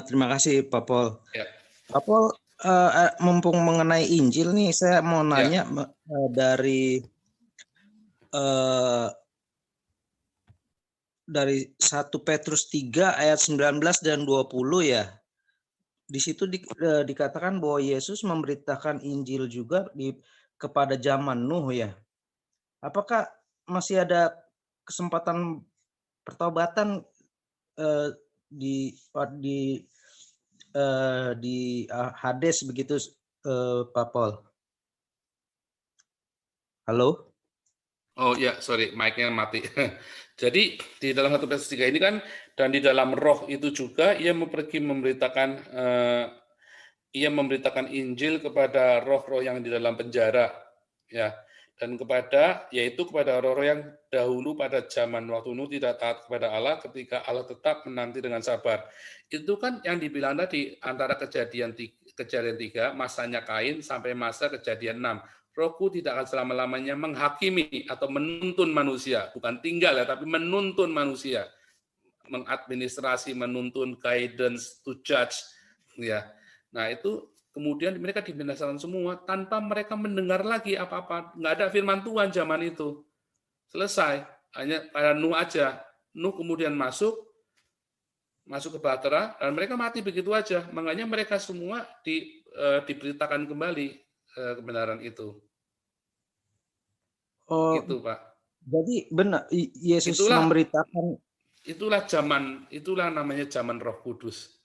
Terima kasih Pak Pol. Ya. Pak Pol, mumpung mengenai Injil nih, saya mau nanya dari 1 Petrus 3 ayat 19 dan 20 ya. Di situ dikatakan bahwa Yesus memberitakan Injil juga kepada zaman Nuh ya. Apakah masih ada kesempatan pertobatan di Hades begitu, Pak Pol? Halo? Oh ya, sorry, mic-nya mati. Jadi di dalam 1 Petrus 3 ini kan, dan di dalam roh itu juga ia pergi memberitakan Injil kepada roh-roh yang di dalam penjara, ya, dan yaitu kepada roh-roh yang dahulu pada zaman waktu Nuh tidak taat kepada Allah, ketika Allah tetap menanti dengan sabar. Itu kan yang dibilang tadi antara kejadian 3, masanya Kain sampai masa kejadian 6. Rohku tidak akan selama-lamanya menghakimi atau menuntun manusia, bukan tinggal ya, tapi menuntun manusia, mengadministrasi, menuntun, guidance, to judge, ya. Nah itu kemudian mereka dibinasakan semua tanpa mereka mendengar lagi apa-apa, nggak ada firman Tuhan zaman itu, selesai, hanya pada Nuh aja. Nuh kemudian masuk ke Bahtera dan mereka mati begitu aja, makanya mereka semua diberitakan kembali kebenaran itu. Oh, Itu, Pak. jadi benar Yesus memberitakan. Itulah namanya zaman Roh Kudus.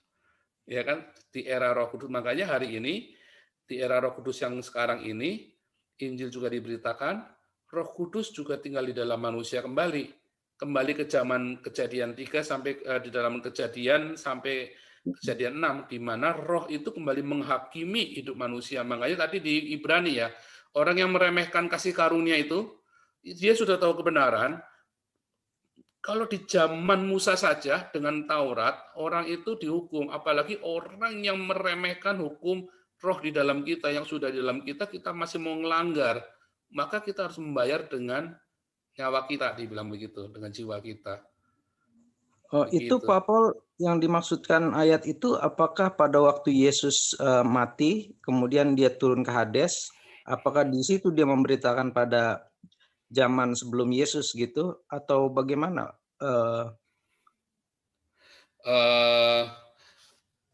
Ya kan, di era Roh Kudus. Makanya hari ini di era Roh Kudus yang sekarang ini, Injil juga diberitakan, Roh Kudus juga tinggal di dalam manusia kembali ke zaman Kejadian 3 sampai di dalam Kejadian sampai Kejadian 6, di mana roh itu kembali menghakimi hidup manusia. Makanya tadi di Ibrani ya, orang yang meremehkan kasih karunia itu, dia sudah tahu kebenaran. Kalau di zaman Musa saja dengan Taurat, orang itu dihukum. Apalagi orang yang meremehkan hukum roh di dalam kita, yang sudah di dalam kita, kita masih mau ngelanggar. Maka kita harus membayar dengan nyawa kita, dibilang begitu, dengan jiwa kita. Itu Pak Pol, yang dimaksudkan ayat itu apakah pada waktu Yesus mati, kemudian dia turun ke Hades, apakah di situ dia memberitakan pada zaman sebelum Yesus gitu, atau bagaimana?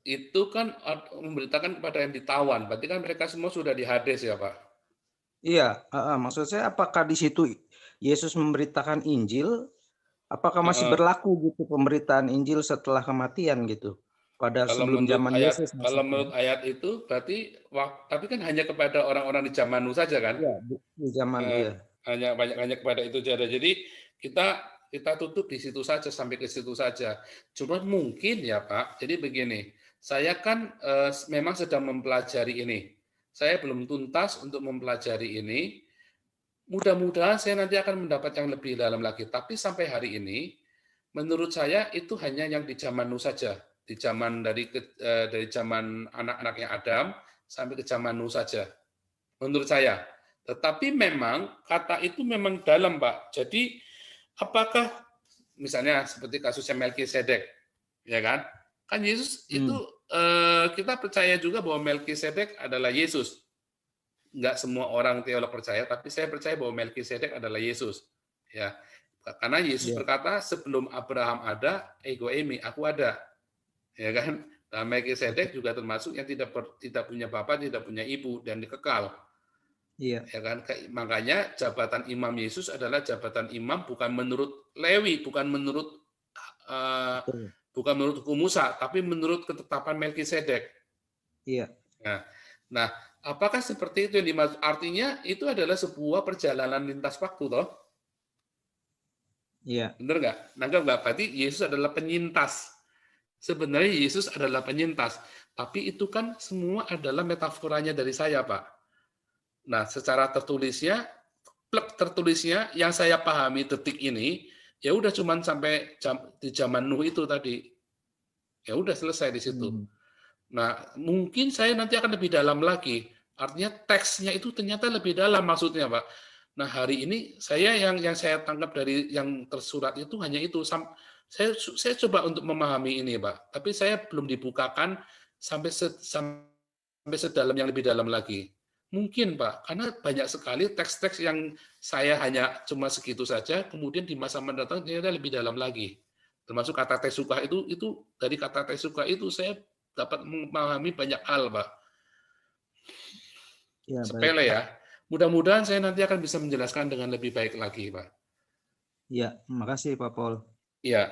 Itu kan memberitakan kepada yang ditawan, berarti kan mereka semua sudah di Hades ya Pak? Iya, maksud saya apakah di situ Yesus memberitakan Injil, apakah masih berlaku gitu pemberitaan Injil setelah kematian gitu? Pada sebelum zaman Yesus. Kalau menurut ayat itu berarti, tapi kan hanya kepada orang-orang di zaman Nuh saja kan? Iya, di zaman iya. Hanya kepada itu saja. Jadi kita tutup di situ saja, sampai ke situ saja. Cuma mungkin ya Pak, jadi begini, saya kan memang sedang mempelajari ini. Saya belum tuntas untuk mempelajari ini. Mudah-mudahan saya nanti akan mendapat yang lebih dalam lagi. Tapi sampai hari ini, menurut saya itu hanya yang di zaman Nuh saja. Di zaman dari zaman anak-anaknya Adam sampai ke zaman Nuh saja. Menurut saya. Tetapi memang kata itu memang dalam, Pak. Jadi apakah misalnya seperti kasusnya Melkisedek, ya kan? Kan Yesus itu kita percaya juga bahwa Melkisedek adalah Yesus. Enggak semua orang teolog percaya, tapi saya percaya bahwa Melkisedek adalah Yesus. Ya, karena Yesus berkata sebelum Abraham ada, ego eimi, aku ada. Ya kan? Dan Melkisedek juga termasuk yang tidak punya bapak, tidak punya ibu, dan kekal. Iya. Ya kan? Makanya jabatan imam Yesus adalah jabatan imam bukan menurut Lewi, bukan menurut hukum Musa, tapi menurut ketetapan Melkisedek. Iya. Nah, apakah seperti itu yang dimaksud? Artinya itu adalah sebuah perjalanan lintas waktu, toh? Iya. Benar nggak? Nanggap nggak? Berarti Yesus adalah penyintas. Sebenarnya Yesus adalah penyintas, tapi itu kan semua adalah metaforanya dari saya, Pak. Nah, secara tertulisnya yang saya pahami detik ini, ya udah cuman sampai di zaman Nuh itu tadi. Ya udah selesai di situ. Nah, mungkin saya nanti akan lebih dalam lagi. Artinya teksnya itu ternyata lebih dalam maksudnya, Pak. Nah, hari ini saya yang saya tangkap dari yang tersurat itu hanya itu Saya coba untuk memahami ini, Pak, tapi saya belum dibukakan sampai sedalam yang lebih dalam lagi. Mungkin, Pak, karena banyak sekali teks-teks yang saya hanya cuma segitu saja, kemudian di masa mendatang ternyata lebih dalam lagi. Termasuk kata tesuka itu dari kata tesuka itu saya dapat memahami banyak hal, Pak. Ya, baik. Sepele ya. Mudah-mudahan saya nanti akan bisa menjelaskan dengan lebih baik lagi, Pak. Ya, makasih Pak Paul. Ya.